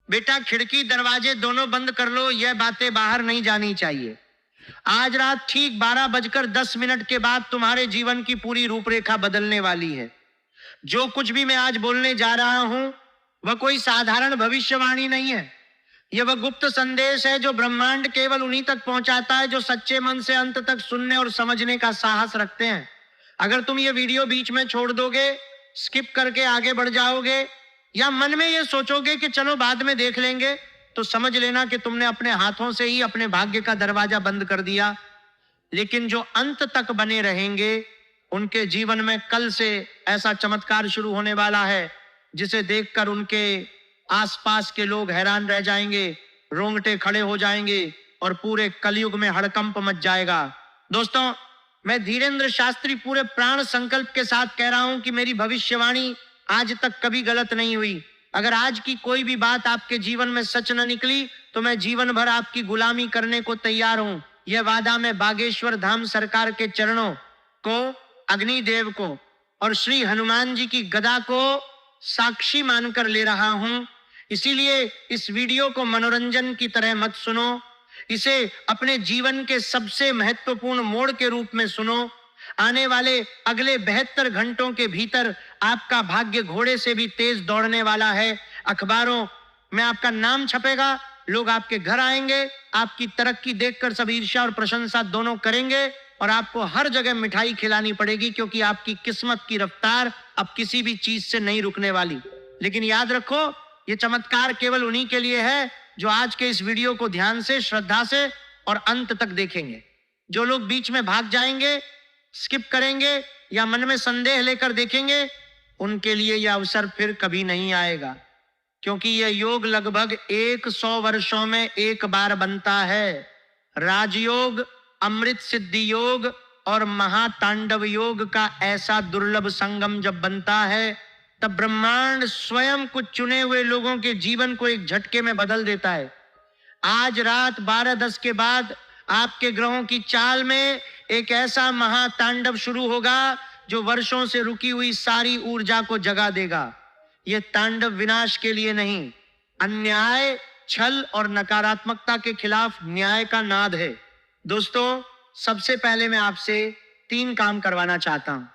बेटा खिड़की दरवाजे दोनों बंद कर लो, यह बातें बाहर नहीं जानी चाहिए। आज रात ठीक 12:10 के बाद तुम्हारे जीवन की पूरी रूपरेखा बदलने वाली है। जो कुछ भी मैं आज बोलने जा रहा हूं वह कोई साधारण भविष्यवाणी नहीं है। यह वह गुप्त संदेश है जो ब्रह्मांड केवल उन्हीं तक पहुंचाता है जो सच्चे मन से अंत तक सुनने और समझने का साहस रखते हैं। अगर तुम ये वीडियो बीच में छोड़ दोगे, स्किप करके आगे बढ़ जाओगे या मन में ये सोचोगे कि चलो बाद में देख लेंगे, तो समझ लेना कि तुमने अपने हाथों से ही अपने भाग्य का दरवाजा बंद कर दिया। लेकिन जो अंत तक बने रहेंगे उनके जीवन में कल से ऐसा चमत्कार शुरू होने वाला है जिसे देखकर उनके आसपास के लोग हैरान रह जाएंगे, रोंगटे खड़े हो जाएंगे और पूरे कलयुग में हड़कंप मच जाएगा। दोस्तों, मैं धीरेन्द्र शास्त्री पूरे प्राण संकल्प के साथ कह रहा हूं कि मेरी भविष्यवाणी आज तक कभी गलत नहीं हुई। अगर आज की कोई भी बात आपके जीवन में सच न निकली तो मैं जीवन भर आपकी गुलामी करने को तैयार हूं। यह वादा मैं बागेश्वर धाम सरकार के चरणों को, अग्निदेव को और श्री हनुमान जी की गदा को साक्षी मानकर ले रहा हूं। इसीलिए इस वीडियो को मनोरंजन की तरह मत सुनो, इसे अपने जीवन के सबसे महत्वपूर्ण मोड़ के रूप में सुनो। आने वाले अगले 72 घंटों के भीतर आपका भाग्य घोड़े से भी तेज दौड़ने वाला है। अखबारों में आपका नाम छपेगा, लोग आपके घर आएंगे, आपकी तरक्की देखकर सब ईर्ष्या और प्रशंसा दोनों करेंगे और आपको हर जगह मिठाई खिलानी पड़ेगी, क्योंकि आपकी किस्मत की रफ्तार अब किसी भी चीज से नहीं रुकने वाली। लेकिन याद रखो, ये चमत्कार केवल उन्हीं के लिए है जो आज के इस वीडियो को ध्यान से, श्रद्धा से और अंत तक देखेंगे। जो लोग बीच में भाग जाएंगे, स्किप करेंगे या मन में संदेह लेकर देखेंगे, उनके लिए यह अवसर फिर कभी नहीं आएगा, क्योंकि यह योग लगभग 100 वर्षों में एक बार बनता है। राजयोग, अमृत सिद्धि योग और महातांडव योग का ऐसा दुर्लभ संगम जब बनता है तब ब्रह्मांड स्वयं कुछ चुने हुए लोगों के जीवन को एक झटके में बदल देता है। आज रात 12:10 के बाद आपके ग्रहों की चाल में एक ऐसा महातांडव शुरू होगा जो वर्षों से रुकी हुई सारी ऊर्जा को जगा देगा। यह तांडव विनाश के लिए नहीं, अन्याय, छल और नकारात्मकता के खिलाफ न्याय का नाद है। दोस्तों, सबसे पहले मैं आपसे 3 काम करवाना चाहता हूं।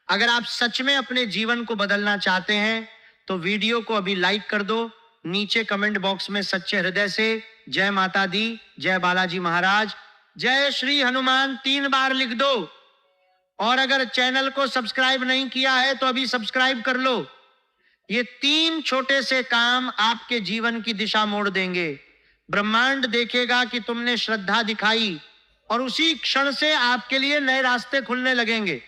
अगर आप सच में अपने जीवन को बदलना चाहते हैं तो वीडियो को अभी लाइक कर दो, नीचे कमेंट बॉक्स में सच्चे हृदय से जय माता दी, जय बालाजी महाराज, जय श्री हनुमान 3 बार लिख दो। और अगर चैनल को सब्सक्राइब नहीं किया है तो अभी सब्सक्राइब कर लो। ये 3 छोटे से काम आपके जीवन की दिशा मोड़ देंगे। ब्रह्मांड देखेगा कि तुमने श्रद्धा दिखाई और उसी क्षण से आपके लिए नए रास्ते खुलने लगेंगे।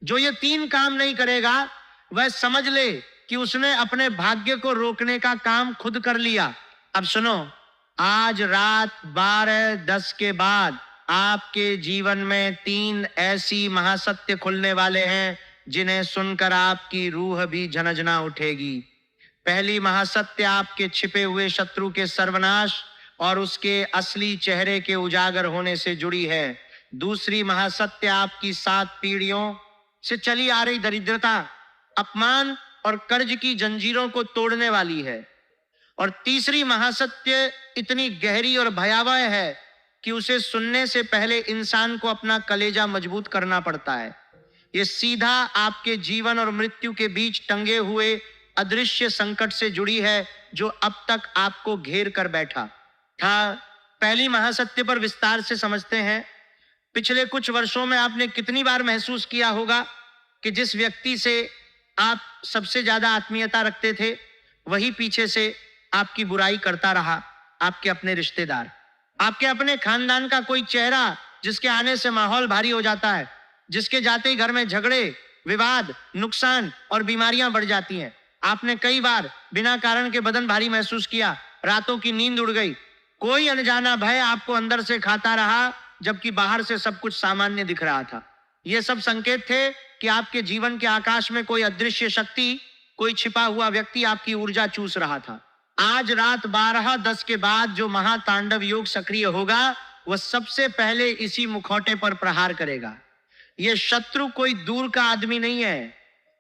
जो ये 3 काम नहीं करेगा वह समझ ले कि उसने अपने भाग्य को रोकने का काम खुद कर लिया। अब सुनो, आज रात 12:10 के बाद आपके जीवन में 3 ऐसी महासत्य खुलने वाले हैं जिन्हें सुनकर आपकी रूह भी झनझना उठेगी। पहली महासत्य आपके छिपे हुए शत्रु के सर्वनाश और उसके असली चेहरे के उजागर होने से जुड़ी है। दूसरी महासत्य आपकी 7 पीढ़ियों से चली आ रही दरिद्रता, अपमान और कर्ज की जंजीरों को तोड़ने वाली है। और तीसरी महासत्य इतनी गहरी और भयावह है कि उसे सुनने से पहले इंसान को अपना कलेजा मजबूत करना पड़ता है। ये सीधा आपके जीवन और मृत्यु के बीच टंगे हुए अदृश्य संकट से जुड़ी है जो अब तक आपको घेर कर बैठा था। पहली महासत्य पर विस्तार से समझते हैं। पिछले कुछ वर्षों में आपने कितनी बार महसूस किया होगा कि जिस व्यक्ति से आप सबसे ज्यादा आत्मीयता रखते थे वही पीछे से आपकी बुराई करता रहा। आपके अपने रिश्तेदार, आपके अपने खानदान का कोई चेहरा जिसके आने से माहौल भारी हो जाता है, जिसके जाते ही घर में झगड़े, विवाद, नुकसान और बीमारियां बढ़ जाती हैं। आपने कई बार बिना कारण के बदन भारी महसूस किया, रातों की नींद उड़ गई, कोई अनजाना भय आपको अंदर से खाता रहा जबकि बाहर से सब कुछ सामान्य दिख रहा था। ये सब संकेत थे कि आपके जीवन के आकाश में कोई अदृश्य शक्ति, कोई छिपा हुआ व्यक्ति आपकी ऊर्जा चूस रहा था। आज रात 12:10 के बाद जो महातांडव योग सक्रिय होगा वह सबसे पहले इसी मुखौटे पर प्रहार करेगा। यह शत्रु कोई दूर का आदमी नहीं है,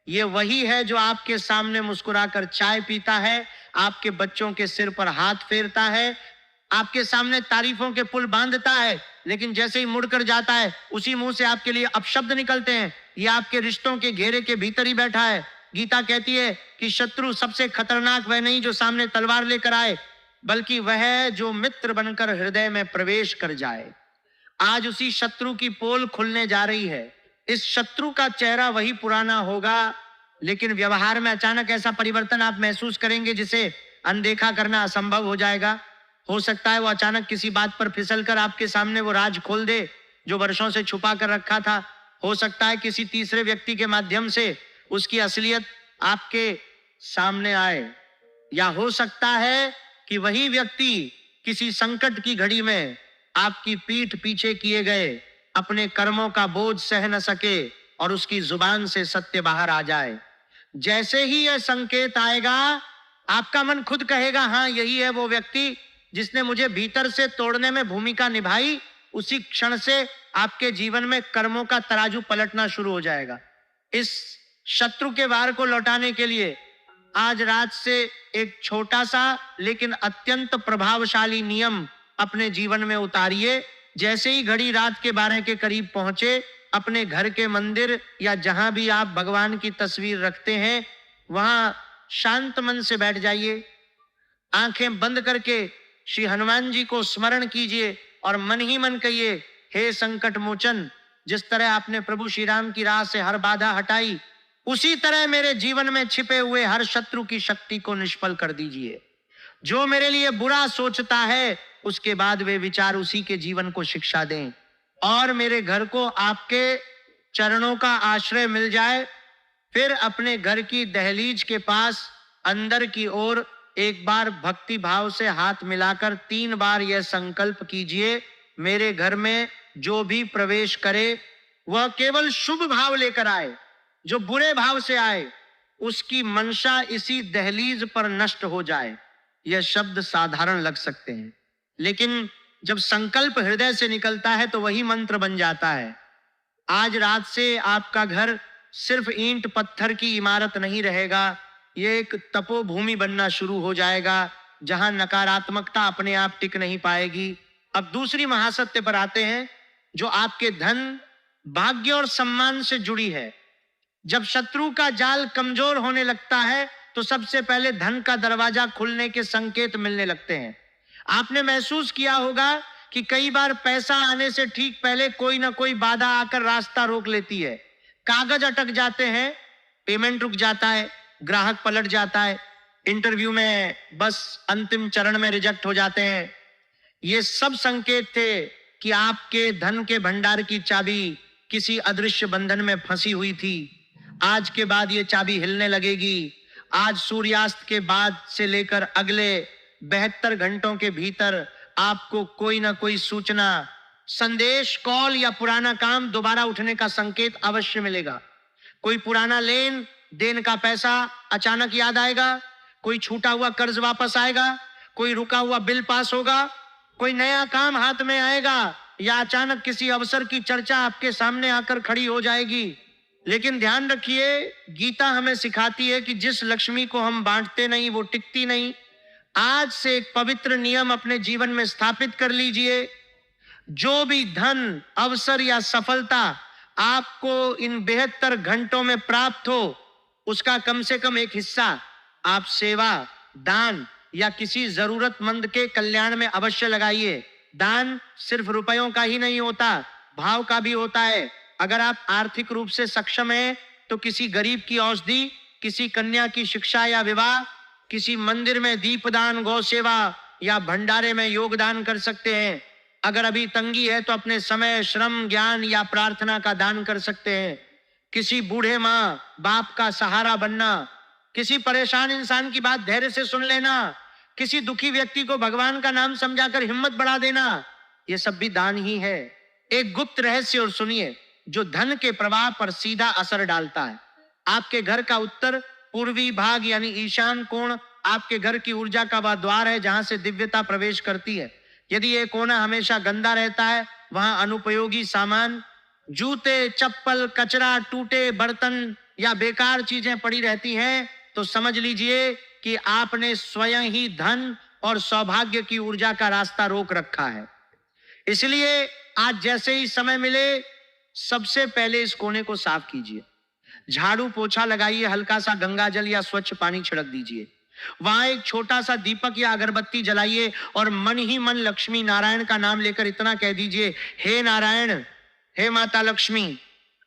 यह वही है जो आपके सामने मुस्कुराकर चाय पीता है, आपके बच्चों के सिर पर हाथ फेरता है, आपके सामने तारीफों के पुल बांधता है, लेकिन जैसे ही मुड़कर जाता है उसी मुंह से आपके लिए अपशब्द निकलते हैं। ये आपके रिश्तों के घेरे के भीतर ही बैठा है। गीता कहती है कि शत्रु सबसे खतरनाक वह नहीं जो सामने तलवार लेकर आए, बल्कि वह है जो मित्र बनकर हृदय में प्रवेश कर जाए। आज उसी शत्रु की पोल खुलने जा रही है। इस शत्रु का चेहरा वही पुराना होगा, लेकिन व्यवहार में अचानक ऐसा परिवर्तन आप महसूस करेंगे जिसे अनदेखा करना असंभव हो जाएगा। हो सकता है वो अचानक किसी बात पर फिसलकर आपके सामने वो राज खोल दे जो वर्षों से छुपा कर रखा था। हो सकता है किसी तीसरे व्यक्ति के माध्यम से उसकी असलियत आपके सामने आए, या हो सकता है कि वही व्यक्ति किसी संकट की घड़ी में आपकी पीठ पीछे किए गए अपने कर्मों का बोझ सह न सके और उसकी जुबान से सत्य बाहर आ जाए। जैसे ही यह संकेत आएगा, आपका मन खुद कहेगा, हाँ यही है वो व्यक्ति जिसने मुझे भीतर से तोड़ने में भूमिका निभाई। उसी क्षण से आपके जीवन में कर्मों का तराजू पलटना शुरू हो जाएगा। इस शत्रु के वार को लौटाने के लिए आज रात से एक छोटा सा लेकिन अत्यंत प्रभावशाली नियम अपने जीवन में उतारिए। जैसे ही घड़ी रात के 12 के करीब पहुंचे, अपने घर के मंदिर या जहां भी आप भगवान की तस्वीर रखते हैं वहां शांत मन से बैठ जाइए। आंखें बंद करके श्री हनुमान जी को स्मरण कीजिए और मन ही मन कहिए, हे संकट मोचन, जिस तरह आपने प्रभु श्री राम की राह से हर बाधा हटाई, उसी तरह मेरे जीवन में छिपे हुए हर शत्रु की शक्ति को निष्फल कर दीजिए। जो मेरे लिए बुरा सोचता है उसके बाद वे विचार उसी के जीवन को शिक्षा दें और मेरे घर को आपके चरणों का आश्रय मिल जाए। फिर अपने घर की दहलीज के पास अंदर की ओर एक बार भक्ति भाव से हाथ मिलाकर 3 बार यह संकल्प कीजिए, मेरे घर में जो भी प्रवेश करे वह केवल शुभ भाव लेकर आए, जो बुरे भाव से आए उसकी मंशा इसी दहलीज पर नष्ट हो जाए। यह शब्द साधारण लग सकते हैं, लेकिन जब संकल्प हृदय से निकलता है तो वही मंत्र बन जाता है। आज रात से आपका घर सिर्फ ईंट पत्थर की इमारत नहीं रहेगा, ये एक तपोभूमि बनना शुरू हो जाएगा जहां नकारात्मकता अपने आप टिक नहीं पाएगी। अब दूसरी महासत्य पर आते हैं जो आपके धन, भाग्य और सम्मान से जुड़ी है। जब शत्रु का जाल कमजोर होने लगता है तो सबसे पहले धन का दरवाजा खुलने के संकेत मिलने लगते हैं। आपने महसूस किया होगा कि कई बार पैसा आने से ठीक पहले कोई ना कोई बाधा आकर रास्ता रोक लेती है। कागज अटक जाते हैं, पेमेंट रुक जाता है, ग्राहक पलट जाता है, इंटरव्यू में बस अंतिम चरण में रिजेक्ट हो जाते हैं। ये सब संकेत थे कि आपके धन के भंडार की चाबी किसी अदृश्य बंधन में फंसी हुई थी। आज के बाद ये चाबी हिलने लगेगी। आज सूर्यास्त के बाद से लेकर अगले 72 घंटों के भीतर आपको कोई ना कोई सूचना, संदेश, कॉल या पुराना काम दोबारा उठने का संकेत अवश्य मिलेगा। कोई पुराना लेन देन का पैसा अचानक याद आएगा, कोई छूटा हुआ कर्ज वापस आएगा, कोई रुका हुआ बिल पास होगा, कोई नया काम हाथ में आएगा या अचानक किसी अवसर की चर्चा आपके सामने आकर खड़ी हो जाएगी। लेकिन ध्यान रखिए, गीता हमें सिखाती है कि जिस लक्ष्मी को हम बांटते नहीं वो टिकती नहीं। आज से एक पवित्र नियम अपने जीवन में स्थापित कर लीजिए। जो भी धन, अवसर या सफलता आपको इन 72 घंटों में प्राप्त हो, उसका कम से कम एक हिस्सा आप सेवा, दान या किसी जरूरतमंद के कल्याण में अवश्य लगाइए। दान सिर्फ रुपयों का ही नहीं होता, भाव का भी होता है। अगर आप आर्थिक रूप से सक्षम हैं तो किसी गरीब की औषधि, किसी कन्या की शिक्षा या विवाह, किसी मंदिर में दीपदान, गौ सेवा या भंडारे में योगदान कर सकते हैं। अगर अभी तंगी है तो अपने समय, श्रम, ज्ञान या प्रार्थना का दान कर सकते हैं। किसी बूढ़े माँ बाप का सहारा बनना, किसी परेशान इंसान की बात धैर्य से सुन लेना, किसी दुखी व्यक्ति को भगवान का नाम समझाकर हिम्मत बढ़ा देना, ये सब भी दान ही है। एक गुप्त रहस्य और सुनिए जो धन के प्रवाह पर सीधा असर डालता है। आपके घर का उत्तर पूर्वी भाग यानी ईशान कोण आपके घर की ऊर्जा का वह द्वार है जहां से दिव्यता प्रवेश करती है। यदि ये कोना हमेशा गंदा रहता है, वहां अनुपयोगी सामान, जूते, चप्पल, कचरा, टूटे बर्तन या बेकार चीजें पड़ी रहती हैं, तो समझ लीजिए कि आपने स्वयं ही धन और सौभाग्य की ऊर्जा का रास्ता रोक रखा है। इसलिए आज जैसे ही समय मिले सबसे पहले इस कोने को साफ कीजिए, झाड़ू पोछा लगाइए, हल्का सा गंगा जल या स्वच्छ पानी छिड़क दीजिए, वहां एक छोटा सा दीपक या अगरबत्ती जलाइए और मन ही मन लक्ष्मी नारायण का नाम लेकर इतना कह दीजिए, हे नारायण, हे माता लक्ष्मी,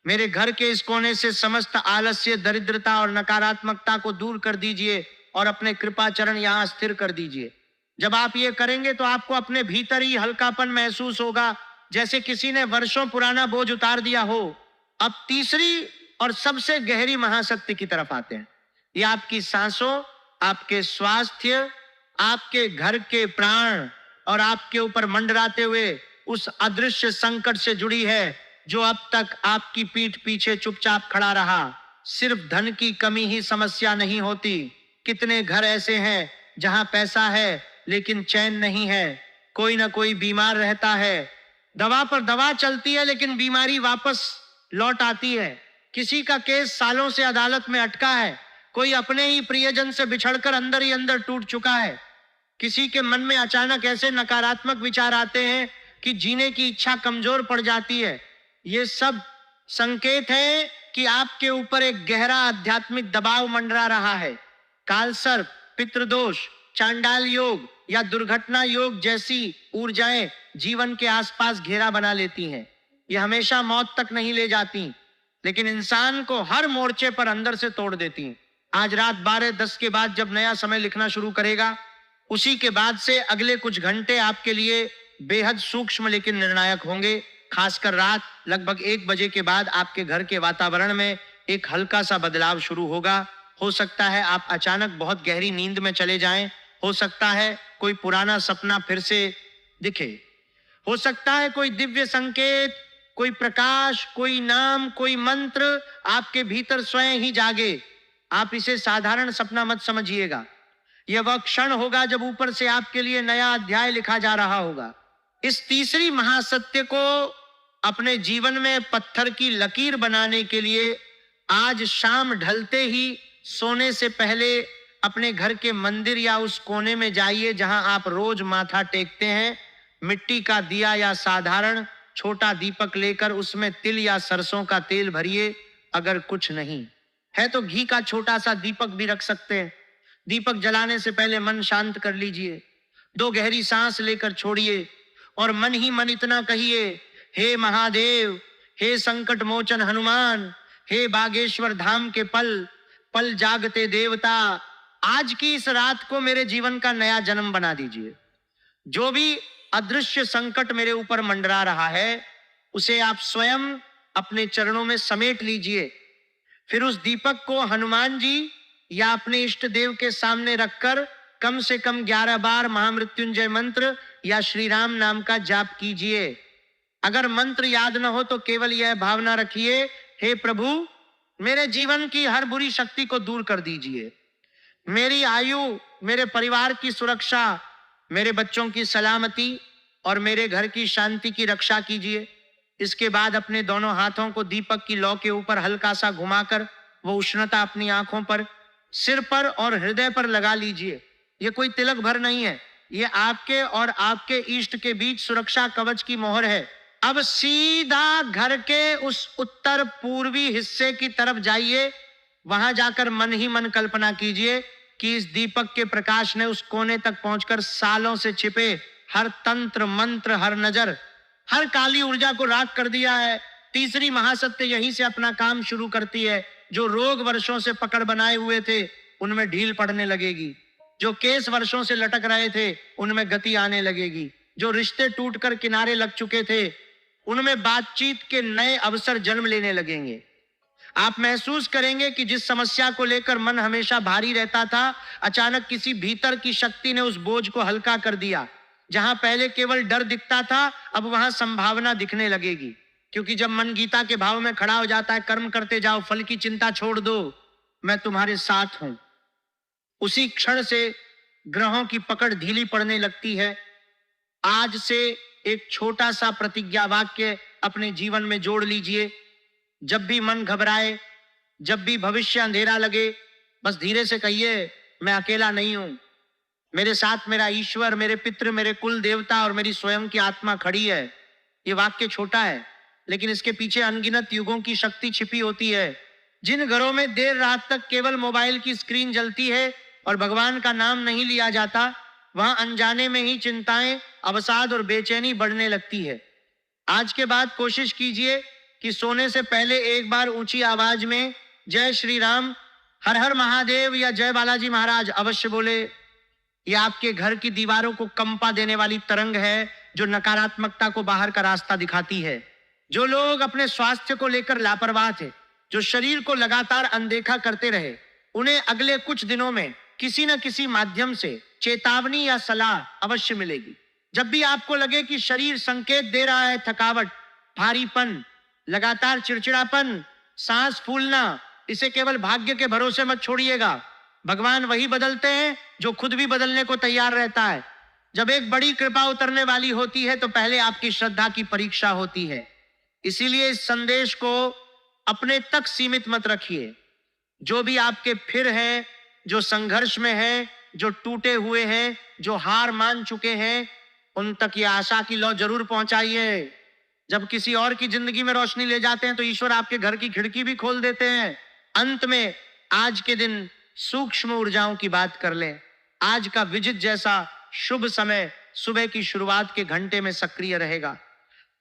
मेरे घर के इस कोने से समस्त आलस्य, दरिद्रता और नकारात्मकता को दूर कर दीजिए और अपने कृपा चरण यहां स्थिर कर दीजिए। जब आप ये करेंगे तो आपको अपने भीतर ही हल्कापन महसूस होगा, जैसे किसी ने वर्षों पुराना बोझ उतार दिया हो। अब तीसरी और सबसे गहरी महाशक्ति की तरफ आते हैं। ये आपकी सांसों, आपके स्वास्थ्य, आपके घर के प्राण और आपके ऊपर मंडराते हुए उस अदृश्य संकट से जुड़ी है जो अब तक आपकी पीठ पीछे चुपचाप खड़ा रहा। सिर्फ धन की कमी ही समस्या नहीं होती। कितने घर ऐसे हैं जहां पैसा है लेकिन चैन नहीं है, कोई ना कोई बीमार रहता है, दवा पर दवा चलती है लेकिन बीमारी वापस लौट आती है। किसी का केस सालों से अदालत में अटका है, कोई अपने ही प्रियजन से बिछड़कर अंदर ही अंदर टूट चुका है। किसी के मन में अचानक ऐसे नकारात्मक विचार आते हैं कि जीने की इच्छा कमजोर पड़ जाती है। ये सब संकेत है कि आपके ऊपर एक गहरा आध्यात्मिक दबाव मंडरा रहा है। कालसर्प, पितृदोष, चांडाल योग या दुर्घटना योग जैसी ऊर्जाएं जीवन के आसपास घेरा बना लेती हैं। ये हमेशा मौत तक नहीं ले जाती, लेकिन इंसान को हर मोर्चे पर अंदर से तोड़ देती हैं। आज रात 12:10 के बाद जब नया समय लिखना शुरू करेगा, उसी के बाद से अगले कुछ घंटे आपके लिए बेहद सूक्ष्म लेकिन निर्णायक होंगे। खासकर रात लगभग 1 बजे के बाद आपके घर के वातावरण में एक हल्का सा बदलाव शुरू होगा। हो सकता है आप अचानक बहुत गहरी नींद में चले जाएं, हो सकता है कोई पुराना सपना फिर से दिखे, हो सकता है कोई दिव्य संकेत, कोई प्रकाश, कोई नाम, कोई मंत्र आपके भीतर स्वयं ही जागे। आप इसे साधारण सपना मत समझिएगा। यह वह क्षण होगा जब ऊपर से आपके लिए नया अध्याय लिखा जा रहा होगा। इस तीसरी महासत्य को अपने जीवन में पत्थर की लकीर बनाने के लिए आज शाम ढलते ही सोने से पहले अपने घर के मंदिर या उस कोने में जाइए जहां आप रोज माथा टेकते हैं। मिट्टी का दिया या साधारण छोटा दीपक लेकर उसमें तिल या सरसों का तेल भरिए। अगर कुछ नहीं है तो घी का छोटा सा दीपक भी रख सकते हैं। दीपक जलाने से पहले मन शांत कर लीजिए, 2 गहरी सांस लेकर छोड़िए और मन ही मन इतना कहिए, हे महादेव, हे संकट मोचन हनुमान, हे बागेश्वर धाम के पल पल जागते देवता, आज की इस रात को मेरे जीवन का नया जन्म बना दीजिए। जो भी अदृश्य संकट मेरे ऊपर मंडरा रहा है उसे आप स्वयं अपने चरणों में समेट लीजिए। फिर उस दीपक को हनुमान जी या अपने इष्ट देव के सामने रखकर कम से कम 11 बार महामृत्युंजय मंत्र या श्री राम नाम का जाप कीजिए। अगर मंत्र याद न हो तो केवल यह भावना रखिए, हे प्रभु, मेरे जीवन की हर बुरी शक्ति को दूर कर दीजिए, मेरी आयु, मेरे परिवार की सुरक्षा, मेरे बच्चों की सलामती और मेरे घर की शांति की रक्षा कीजिए। इसके बाद अपने दोनों हाथों को दीपक की लौ के ऊपर हल्का सा घुमाकर वो उष्णता अपनी आंखों पर, सिर पर और हृदय पर लगा लीजिए। ये कोई तिलक भर नहीं है, ये आपके और आपके इष्ट के बीच सुरक्षा कवच की मोहर है। अब सीधा घर के उस उत्तर पूर्वी हिस्से की तरफ जाइए। वहां जाकर मन ही मन कल्पना कीजिए कि इस दीपक के प्रकाश ने उस कोने तक पहुंचकर सालों से छिपे हर तंत्र मंत्र, हर नजर, हर काली ऊर्जा को राख कर दिया है। तीसरी महासत्य यहीं से अपना काम शुरू करती है। जो रोग वर्षों से पकड़ बनाए हुए थे उनमें ढील पड़ने लगेगी, जो केस वर्षों से लटक रहे थे उनमें गति आने लगेगी, जो रिश्ते टूटकर किनारे लग चुके थे उनमें बातचीत के नए अवसर जन्म लेने लगेंगे। आप महसूस करेंगे कि जिस समस्या को लेकर मन हमेशा भारी रहता था, अचानक किसी भीतर की शक्ति ने उस बोझ को हल्का कर दिया। जहां पहले केवल डर दिखता था, अब वहां संभावना दिखने लगेगी। क्योंकि जब मन गीता के भाव में खड़ा हो जाता है, कर्म करते जाओ, फल की चिंता छोड़ दो, मैं तुम्हारे साथ हूं, उसी क्षण से ग्रहों की पकड़ ढीली पड़ने लगती है। आज से एक छोटा सा प्रतिज्ञा वाक्य अपने जीवन में जोड़ लीजिए। जब भी मन घबराए, जब भी भविष्य अंधेरा लगे, बस धीरे से कहिए, मैं अकेला नहीं हूं, मेरे साथ मेरा ईश्वर, मेरे पितृ, मेरे कुल देवता और मेरी स्वयं की आत्मा खड़ी है। ये वाक्य छोटा है, लेकिन इसके पीछे अनगिनत युगों की शक्ति छिपी होती है। जिन घरों में देर रात तक केवल मोबाइल की स्क्रीन जलती है और भगवान का नाम नहीं लिया जाता, वहां अनजाने में ही चिंताएं, अवसाद और बेचैनी बढ़ने लगती है। आज के बाद कोशिश कीजिए कि सोने से पहले एक बार ऊंची आवाज में जय श्री राम, हर हर महादेव या जय बालाजी महाराज अवश्य बोले। यह आपके घर की दीवारों को कंपा देने वाली तरंग है जो नकारात्मकता को बाहर का रास्ता दिखाती है। जो लोग अपने स्वास्थ्य को लेकर लापरवाह थे, जो शरीर को लगातार अनदेखा करते रहे, उन्हें अगले कुछ दिनों में किसी न किसी माध्यम से चेतावनी या सलाह अवश्य मिलेगी। जब भी आपको लगे कि शरीर संकेत दे रहा है, थकावट, भारीपन, लगातार चिड़चिड़ापन, सांस फूलना, इसे केवल भाग्य के भरोसे मत छोड़िएगा। भगवान वही बदलते हैं जो खुद भी बदलने को तैयार रहता है। जब एक बड़ी कृपा उतरने वाली होती है तो पहले आपकी श्रद्धा की परीक्षा होती है। इसीलिए इस संदेश को अपने तक सीमित मत रखिए। जो भी आपके फिर हैं, जो संघर्ष में हैं, जो टूटे हुए हैं, जो हार मान चुके हैं, उन तक ये आशा की लौ जरूर पहुंचाइए। जब किसी और की जिंदगी में रोशनी ले जाते हैं तो ईश्वर आपके घर की खिड़की भी खोल देते हैं। अंत में आज के दिन सूक्ष्म ऊर्जाओं की बात कर लें। आज का विजित जैसा शुभ समय सुबह की शुरुआत के घंटे में सक्रिय रहेगा।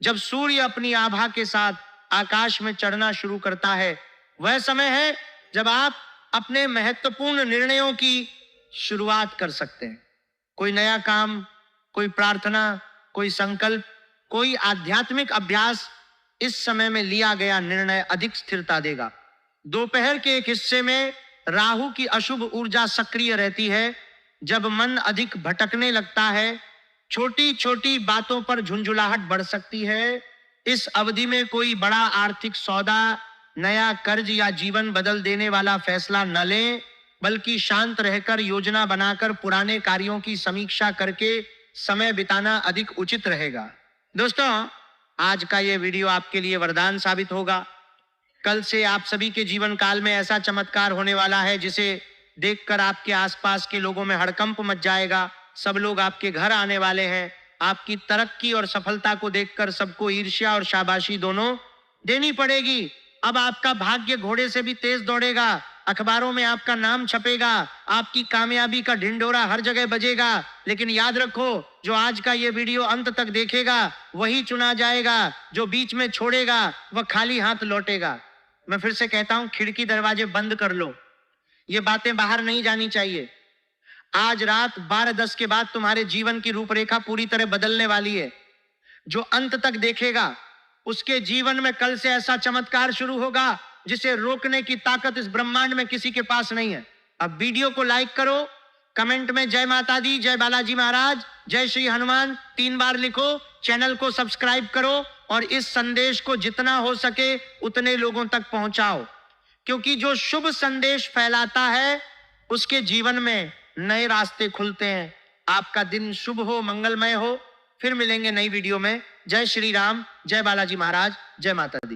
जब सूर्य अपनी आभा के साथ आकाश में चढ़ना शुरू करता है, वह समय है जब आप अपने महत्वपूर्ण निर्णयों की शुरुआत कर सकते हैं। कोई नया काम, कोई प्रार्थना, कोई संकल्प, कोई आध्यात्मिक अभ्यास, इस समय में लिया गया निर्णय अधिक स्थिरता देगा। दोपहर के एक हिस्से में राहु की अशुभ ऊर्जा सक्रिय रहती है। जब मन अधिक भटकने लगता है, छोटी छोटी बातों पर झुंझुलाहट बढ़ सकती है। इस अवधि में कोई बड़ा आर्थिक सौदा, नया कर्ज या जीवन बदल देने वाला फैसला न लें, बल्कि शांत रहकर योजना बनाकर पुराने कार्यों की समीक्षा करके समय बिताना अधिक उचित रहेगा। दोस्तों, आज का ये वीडियो आपके लिए वरदान साबित होगा। कल से आप सभी के जीवन काल में ऐसा चमत्कार होने वाला है जिसे देखकर आपके आसपास के लोगों में हड़कंप मच जाएगा। सब लोग आपके घर आने वाले हैं। आपकी तरक्की और सफलता को देखकर सबको ईर्ष्या और शाबाशी दोनों देनी पड़ेगी। अब आपका भाग्य घोड़े से भी तेज दौड़ेगा। अखबारों में आपका नाम छपेगा। आपकी कामयाबी का ढिंढोरा हर जगह बजेगा। लेकिन याद रखो, जो आज का ये वीडियो अंत तक देखेगा वही चुना जाएगा। जो बीच में छोड़ेगा वह खाली हाथ लौटेगा। मैं फिर से कहता हूं, खिड़की दरवाजे बंद कर लो। ये बातें बाहर नहीं जानी चाहिए। आज रात 12:10 के बाद तुम्हारे जीवन की रूपरेखा पूरी तरह बदलने वाली है। जो अंत तक देखेगा उसके जीवन में कल से ऐसा चमत्कार शुरू होगा जिसे रोकने की ताकत इस ब्रह्मांड में किसी के पास नहीं है। अब वीडियो को लाइक करो, कमेंट में जय माता दी, जय बालाजी महाराज, जय श्री हनुमान 3 बार लिखो, चैनल को सब्सक्राइब करो और इस संदेश को जितना हो सके उतने लोगों तक पहुंचाओ, क्योंकि जो शुभ संदेश फैलाता है उसके जीवन में नए रास्ते खुलते हैं। आपका दिन शुभ हो, मंगलमय हो। फिर मिलेंगे नई वीडियो में। जय श्री राम, जय बालाजी महाराज, जय माता दी।